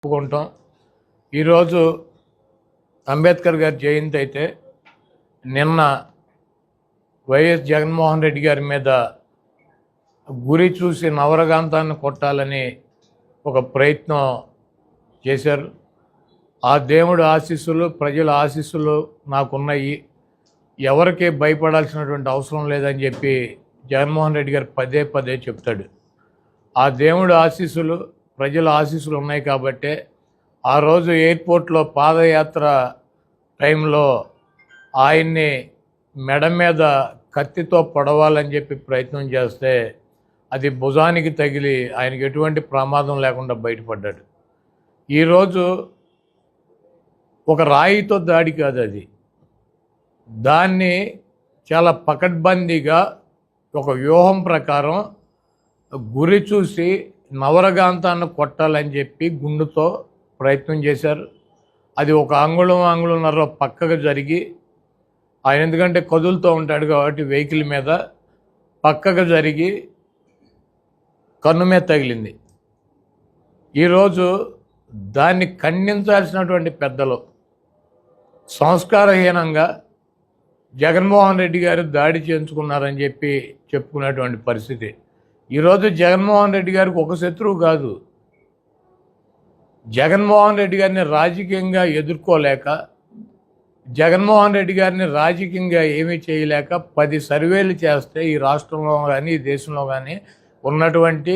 ఒప్పుకుంటాం. ఈరోజు అంబేద్కర్ గారి జయంతి అయితే నిన్న వైఎస్ జగన్మోహన్ రెడ్డి గారి మీద గురి చూసి నవరగాంతాన్ని కొట్టాలని ఒక ప్రయత్నం చేశారు. ఆ దేవుడి ఆశీస్సులు, ప్రజల ఆశీస్సులు నాకున్నాయి, ఎవరికి భయపడాల్సినటువంటి అవసరం లేదని చెప్పి జగన్మోహన్ రెడ్డి గారు పదే పదే చెప్తాడు. ఆ దేవుడి ఆశీస్సులు, ప్రజల ఆశీస్సులు ఉన్నాయి కాబట్టే ఆ రోజు ఎయిర్పోర్ట్లో పాదయాత్ర టైంలో ఆయన్ని మెడ మీద కత్తితో పొడవాలని చెప్పి ప్రయత్నం చేస్తే అది భుజానికి తగిలి ఆయనకి ఎటువంటి ప్రమాదం లేకుండా బయటపడ్డాడు. ఈరోజు ఒక రాయితో దాడి కాదు, అది దాన్ని చాలా పకడ్బందీగా ఒక వ్యూహం ప్రకారం గురి చూసి నవరగాంతాన్ని కొట్టాలని చెప్పి గుండుతో ప్రయత్నం చేశారు. అది ఒక అంగుళంన్నర పక్కకు జరిగి, ఆయన ఎందుకంటే కదులుతూ ఉంటాడు కాబట్టి వెహికల్ మీద పక్కకు జరిగి కన్ను మీద తగిలింది. ఈరోజు దాన్ని ఖండించాల్సినటువంటి పెద్దలు సంస్కారహీనంగా జగన్మోహన్ రెడ్డి గారు దాడి చేయించుకున్నారని చెప్పి చెప్పుకునేటువంటి పరిస్థితి. ఈరోజు జగన్మోహన్ రెడ్డి గారికి ఒక శత్రువు కాదు, జగన్మోహన్ రెడ్డి గారిని రాజకీయంగా ఎదుర్కోలేక, జగన్మోహన్ రెడ్డి గారిని రాజకీయంగా ఏమీ చేయలేక 10 సర్వేలు చేస్తే ఈ రాష్ట్రంలో కానీ ఈ దేశంలో కానీ ఉన్నటువంటి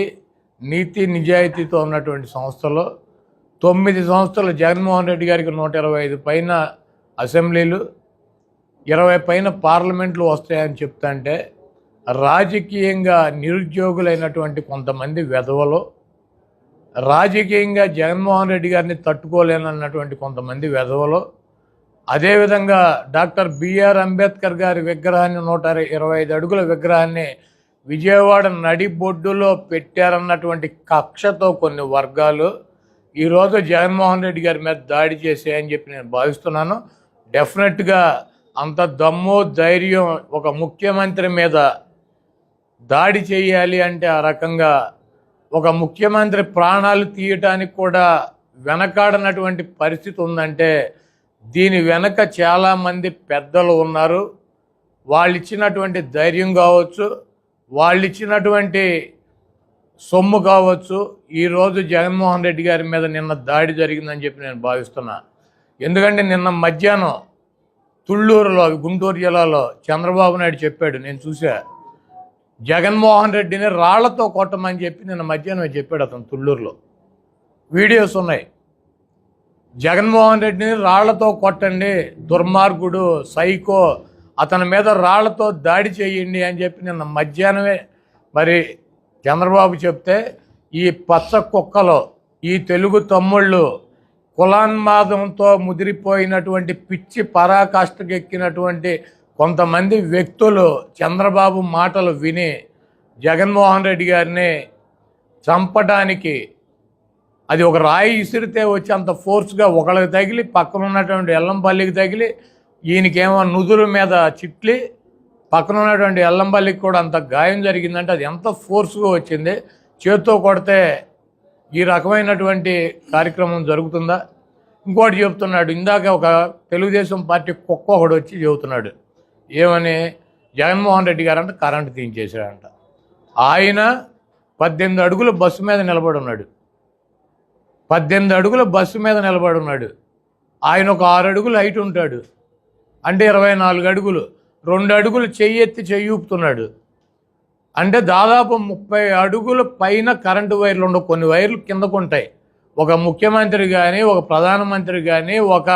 నీతి నిజాయితీతో ఉన్నటువంటి సంస్థలో 9 సంస్థలు జగన్మోహన్ రెడ్డి గారికి 125 పైన అసెంబ్లీలు, 20 పైన పార్లమెంట్లు వస్తాయని చెప్తుంటే రాజకీయంగా నిరుద్యోగులైనటువంటి కొంతమంది వెధవలు, రాజకీయంగా జగన్మోహన్ రెడ్డి గారిని తట్టుకోలేనన్నటువంటి కొంతమంది వెధవలు, అదేవిధంగా డాక్టర్ బిఆర్ అంబేద్కర్ గారి విగ్రహాన్ని 125 అడుగుల విగ్రహాన్ని విజయవాడ నడిబొడ్డులో పెట్టారన్నటువంటి కక్షతో కొన్ని వర్గాలు ఈరోజు జగన్మోహన్ రెడ్డి గారి మీద దాడి చేసాయని చెప్పి నేను భావిస్తున్నాను. డెఫినెట్గా అంత దమ్ము ధైర్యం ఒక ముఖ్యమంత్రి మీద దాడి చేయాలి అంటే ఆ రకంగా ఒక ముఖ్యమంత్రి ప్రాణాలు తీయటానికి కూడా వెనకాడనటువంటి పరిస్థితి ఉందంటే దీని వెనక చాలామంది పెద్దలు ఉన్నారు. వాళ్ళు ఇచ్చినటువంటి ధైర్యం కావచ్చు, వాళ్ళు ఇచ్చినటువంటి సొమ్ము కావచ్చు, ఈరోజు జగన్మోహన్ రెడ్డి గారి మీద నిన్న దాడి జరిగిందని చెప్పి నేను భావిస్తున్నా. ఎందుకంటే నిన్న మధ్యాహ్నం తుళ్ళూరులో, గుంటూరు జిల్లాలో చంద్రబాబు నాయుడు చెప్పాడు, నేను చూసా, జగన్మోహన్ రెడ్డిని రాళ్లతో కొట్టమని చెప్పి నిన్న మధ్యాహ్నం చెప్పాడు. అతను తుళ్ళూరులో వీడియోస్ ఉన్నాయి. జగన్మోహన్ రెడ్డిని రాళ్లతో కొట్టండి, దుర్మార్గుడు, సైకో, అతని మీద రాళ్లతో దాడి చేయండి అని చెప్పి నిన్న మధ్యాహ్నమే మరి చంద్రబాబు చెప్తే ఈ పచ్చ కుక్కలు, ఈ తెలుగు తమ్ముళ్ళు, కులాన్మాదంతో ముదిరిపోయినటువంటి పిచ్చి పరాకాష్ఠకు ఎక్కినటువంటి కొంతమంది వ్యక్తులు చంద్రబాబు మాటలు విని జగన్మోహన్ రెడ్డి గారిని చంపడానికి, అది ఒక రాయి ఇసిరితే వచ్చి అంత ఫోర్స్గా ఒకళ్ళకి తగిలి, పక్కన ఉన్నటువంటి ఎల్లంపల్లికి తగిలి, ఈయనకేమో నుదురు మీద చిట్లి, పక్కన ఉన్నటువంటి ఎల్లంపల్లికి కూడా అంత గాయం జరిగిందంటే అది ఎంత ఫోర్స్గా వచ్చింది. చేత్తో కొడితే ఈ రకమైనటువంటి కార్యక్రమం జరుగుతుందా? ఇంకోటి చెప్తున్నాడు, ఇందాక ఒక తెలుగుదేశం పార్టీ కుక్క ఒకడు వచ్చి చెబుతున్నాడు, ఏమని, జగన్మోహన్ రెడ్డి గారు అంటే కరెంటు తీయించేశాడంట. ఆయన 18 అడుగుల బస్సు మీద నిలబడి ఉన్నాడు, 18 అడుగుల బస్సు మీద నిలబడి ఉన్నాడు. ఆయన ఒక 6 అడుగులు హైట్ ఉంటాడు, అంటే 24 అడుగులు, 2 అడుగులు చెయ్యెత్తి చెయ్యూపుతున్నాడు, అంటే దాదాపు 30 అడుగుల పైన కరెంటు వైర్లు ఉండవు. కొన్ని వైర్లు కిందకు ఉంటాయి. ఒక ముఖ్యమంత్రి కానీ, ఒక ప్రధానమంత్రి కానీ ఒక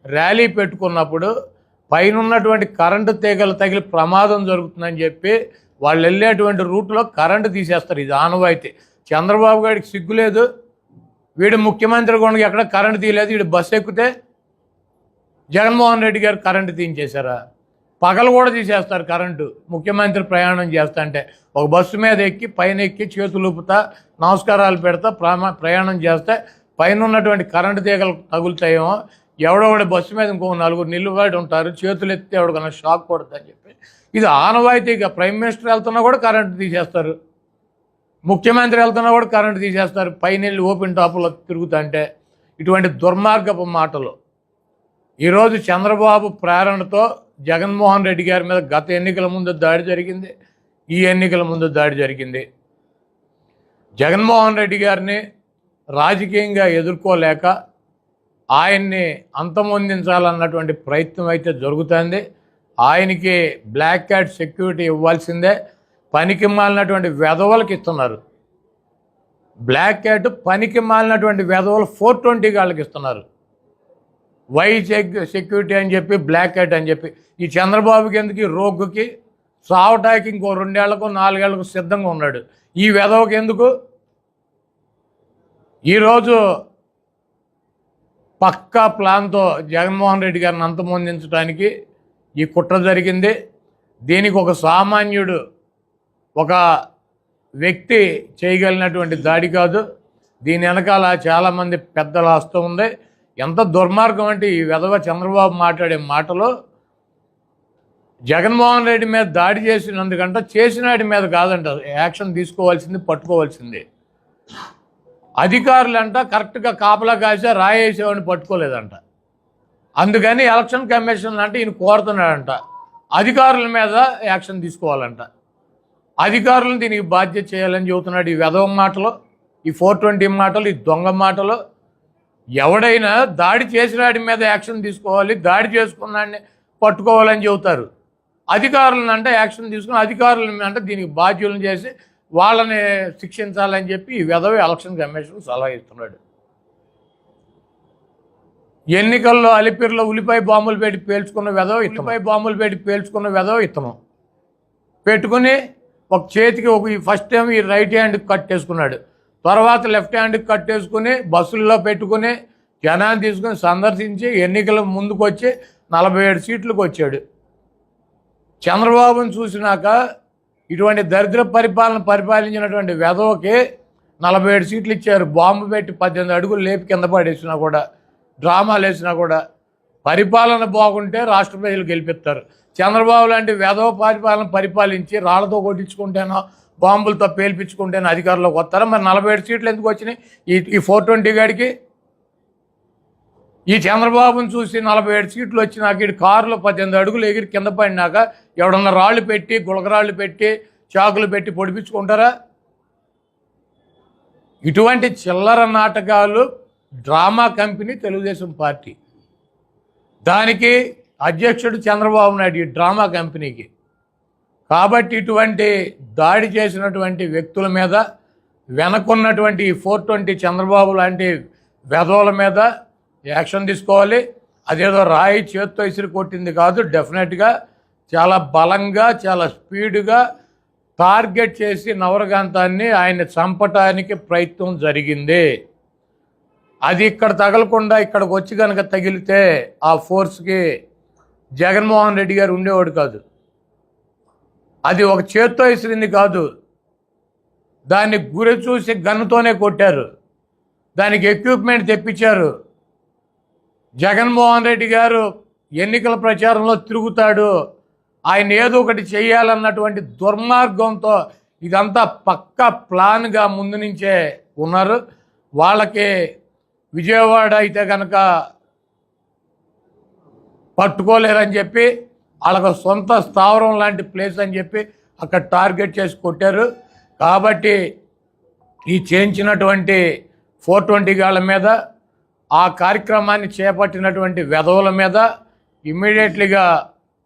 ర్యాలీ పెట్టుకున్నప్పుడు పైన ఉన్నటువంటి కరెంటు తీగలు తగిలి ప్రమాదం జరుగుతుందని చెప్పి వాళ్ళు వెళ్ళేటువంటి రూట్లో కరెంటు తీసేస్తారు. ఇది ఆనవాయితీ. చంద్రబాబు గారికి సిగ్గులేదు, వీడు ముఖ్యమంత్రి కూడా ఎక్కడ కరెంటు తీయలేదు, వీడు బస్సు ఎక్కితే జగన్మోహన్ రెడ్డి గారు కరెంటు తీయించేశారా? పగలు కూడా తీసేస్తారు కరెంటు. ముఖ్యమంత్రి ప్రయాణం చేస్తా అంటే ఒక బస్సు మీద ఎక్కి పైన ఎక్కి చేతులు ఊపుతా నమస్కారాలు పెడతా ప్రయాణం చేస్తే పైన ఉన్నటువంటి కరెంటు తీగలు తగులుతాయేమో, ఎవడో ఒకటి బస్సు మీద ఇంకో 4 నిలుబడి ఉంటారు, చేతులు ఎత్తితే ఎవడికన్నా షాక్ కొడుతుందని చెప్పి ఇది ఆనవాయితీగా. ప్రైమ్ మినిస్టర్ వెళ్తున్నా కూడా కరెంటు తీసేస్తారు, ముఖ్యమంత్రి వెళ్తున్నా కూడా కరెంటు తీసేస్తారు, పైన వెళ్ళి ఓపెన్ టాపులో తిరుగుతా అంటే ఇటువంటి దుర్మార్గపు మాటలు. ఈరోజు చంద్రబాబు ప్రేరణతో జగన్మోహన్ రెడ్డి గారి మీద గత ఎన్నికల ముందు దాడి జరిగింది, ఈ ఎన్నికల ముందు దాడి జరిగింది. జగన్మోహన్ రెడ్డి గారిని రాజకీయంగా ఎదుర్కోలేక ఆయన్ని అంతమొందించాలన్నటువంటి ప్రయత్నం అయితే జరుగుతుంది. ఆయనకి బ్లాక్ క్యాట్ సెక్యూరిటీ ఇవ్వాల్సిందే. పనికి మాలినటువంటి వెధవలకు ఇస్తున్నారు. బ్లాక్ క్యాట్ పనికి మాలినటువంటి వెధవలు 420 గాళ్ళకి ఇస్తున్నారు. వై సెక్యూరిటీ అని చెప్పి బ్లాక్ క్యాట్ అని చెప్పి ఈ చంద్రబాబుకి ఎందుకు, ఈ రోగ్గుకి సావటానికి ఇంకో 2 ఏళ్లకు 4 ఏళ్లకు సిద్ధంగా ఉన్నాడు. ఈ వెధవకి ఎందుకు? ఈరోజు పక్కా ప్లాన్తో జగన్మోహన్ రెడ్డి గారిని అంతమొందించడానికి ఈ కుట్ర జరిగింది. దీనికి ఒక సామాన్యుడు, ఒక వ్యక్తి చేయగలిగినటువంటి దాడి కాదు. దీని వెనకాల చాలామంది పెద్దల హస్తం ఉంది. ఎంత దుర్మార్గం అంటే ఈ వెధవ చంద్రబాబు మాట్లాడే మాటలు జగన్మోహన్ రెడ్డి మీద దాడి చేసినందుకంట, చేసినాడి మీద కాదంట యాక్షన్ తీసుకోవాల్సింది, పట్టుకోవాల్సింది. అధికారులంట కరెక్ట్గా కాపలా కాసే రాయేసేవాడిని పట్టుకోలేదంట. అందుకని ఎలక్షన్ కమిషన్ అంటే ఈయన కోరుతున్నాడంట అధికారుల మీద యాక్షన్ తీసుకోవాలంట. అధికారులను దీనికి బాధ్యత చేయాలని చెబుతున్నాడు. ఈ వెధవ మాటలు, ఈ 420 మాటలు, ఈ దొంగ మాటలు. ఎవడైనా దాడి చేసినాడి మీద యాక్షన్ తీసుకోవాలి, దాడి చేసుకున్నాడిని పట్టుకోవాలని చెబుతారు. అధికారులను అంటే యాక్షన్ తీసుకుని అధికారులను అంటే దీనికి బాధ్యులను చేసి వాళ్ళని శిక్షించాలని చెప్పి ఈ వెధవ ఎలక్షన్ కమిషన్ సలహా ఇస్తున్నాడు. ఎన్నికల్లో అలిపిరిలో ఉల్లిపాయ బాంబులు పెట్టి పేల్చుకున్న వెధవ ఇతను పెట్టుకుని ఒక చేతికి ఫస్ట్ టైం ఈ రైట్ హ్యాండ్కి కట్టేసుకున్నాడు. తర్వాత లెఫ్ట్ హ్యాండ్కి కట్టేసుకుని బస్సుల్లో పెట్టుకుని జనాన్ని తీసుకుని సందర్శించి ఎన్నికల ముందుకు వచ్చి 47 సీట్లకు వచ్చాడు. చంద్రబాబును చూసినాక ఇటువంటి దరిద్ర పరిపాలించినటువంటి వెధవకి 47 సీట్లు ఇచ్చారు. బాంబు పెట్టి 18 అడుగులు లేపి కింద పడేసినా కూడా, డ్రామాలు వేసినా కూడా. పరిపాలన బాగుంటే రాష్ట్ర ప్రజలు గెలిపిస్తారు. చంద్రబాబు లాంటి వెధవ పరిపాలించి రాళ్లతో కొట్టించుకుంటేనో బాంబులతో పేల్పించుకుంటేనో అధికారంలోకి వస్తారా? మరి 47 సీట్లు ఎందుకు వచ్చినాయి ఈ 420 గాడికి? ఈ చంద్రబాబును చూసి 47 సీట్లు వచ్చినాక ఇటు కారులో 18 అడుగులు ఎగిరి కింద పడినాక ఎవడన్నా రాళ్ళు పెట్టి, గులకరాళ్ళు పెట్టి, చాకులు పెట్టి పొడిపించుకుంటారా? ఇటువంటి చిల్లర నాటకాలు డ్రామా కంపెనీ తెలుగుదేశం పార్టీ. దానికి అధ్యక్షుడు చంద్రబాబు నాయుడు, ఈ డ్రామా కంపెనీకి. కాబట్టి ఇటువంటి దాడి చేసినటువంటి వ్యక్తుల మీద, వెనకున్నటువంటి ఈ 420 చంద్రబాబు లాంటి వెధవల మీద యాక్షన్ తీసుకోవాలి. అదేదో రాయి చేత్తో ఇసిరి కొట్టింది కాదు. డెఫినెట్గా చాలా బలంగా, చాలా స్పీడ్గా టార్గెట్ చేసి నవరకాంతాన్ని ఆయన్ని చంపటానికి ప్రయత్నం జరిగింది. అది ఇక్కడ తగలకుండా ఇక్కడికి వచ్చి కనుక తగిలితే ఆ ఫోర్స్కి జగన్మోహన్ రెడ్డి గారు ఉండేవాడు కాదు. అది ఒక చేత్తో ఇసిరింది కాదు, దాన్ని గురి చూసి గన్నుతోనే కొట్టారు. దానికి ఎక్విప్మెంట్ తెప్పించారు. జగన్మోహన్ రెడ్డి గారు ఎన్నికల ప్రచారంలో తిరుగుతాడు, ఆయన ఏదో ఒకటి చేయాలన్నటువంటి దుర్మార్గంతో ఇదంతా పక్కా ప్లాన్గా ముందు నుంచే ఉన్నారు. వాళ్ళకి విజయవాడ అయితే కనుక పట్టుకోలేరని చెప్పి, వాళ్ళకు సొంత స్థావరం లాంటి ప్లేస్ అని చెప్పి అక్కడ టార్గెట్ చేసి కొట్టారు. కాబట్టి ఈ చేయించినటువంటి 420 గాళ్ళ మీద, ఆ కార్యక్రమాన్ని చేపట్టినటువంటి వెధవుల మీద ఇమ్మీడియట్లీగా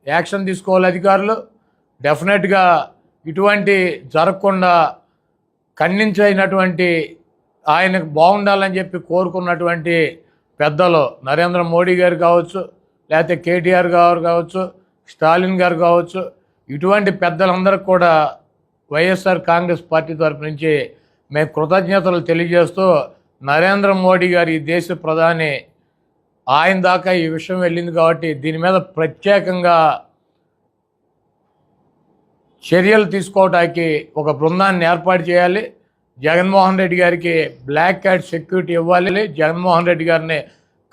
యాక్షన్ తీసుకోవాలి అధికారులు. డెఫినెట్గా ఇటువంటి జరగకుండా ఖండించైనటువంటి, ఆయనకు బాగుండాలని చెప్పి కోరుకున్నటువంటి పెద్దలు నరేంద్ర మోడీ గారు కావచ్చు, లేకపోతే కేటీఆర్ గారు కావచ్చు, స్టాలిన్ గారు కావచ్చు, ఇటువంటి పెద్దలందరికీ కూడా వైఎస్ఆర్ కాంగ్రెస్ పార్టీ తరఫు నుంచి మేము కృతజ్ఞతలు తెలియజేస్తూ, నరేంద్ర మోడీ గారు ఈ దేశ ప్రధాని, ఆయన దాకా ఈ విషయం వెళ్ళింది కాబట్టి దీని మీద ప్రత్యేకంగా చర్యలు తీసుకోవడానికి ఒక బృందాన్ని ఏర్పాటు చేయాలి. జగన్మోహన్ రెడ్డి గారికి బ్లాక్ క్యాట్ సెక్యూరిటీ ఇవ్వాలి. జగన్మోహన్ రెడ్డి గారిని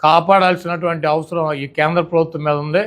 కాపాడాల్సినటువంటి అవసరం ఈ కేంద్ర ప్రభుత్వం మీద ఉంది.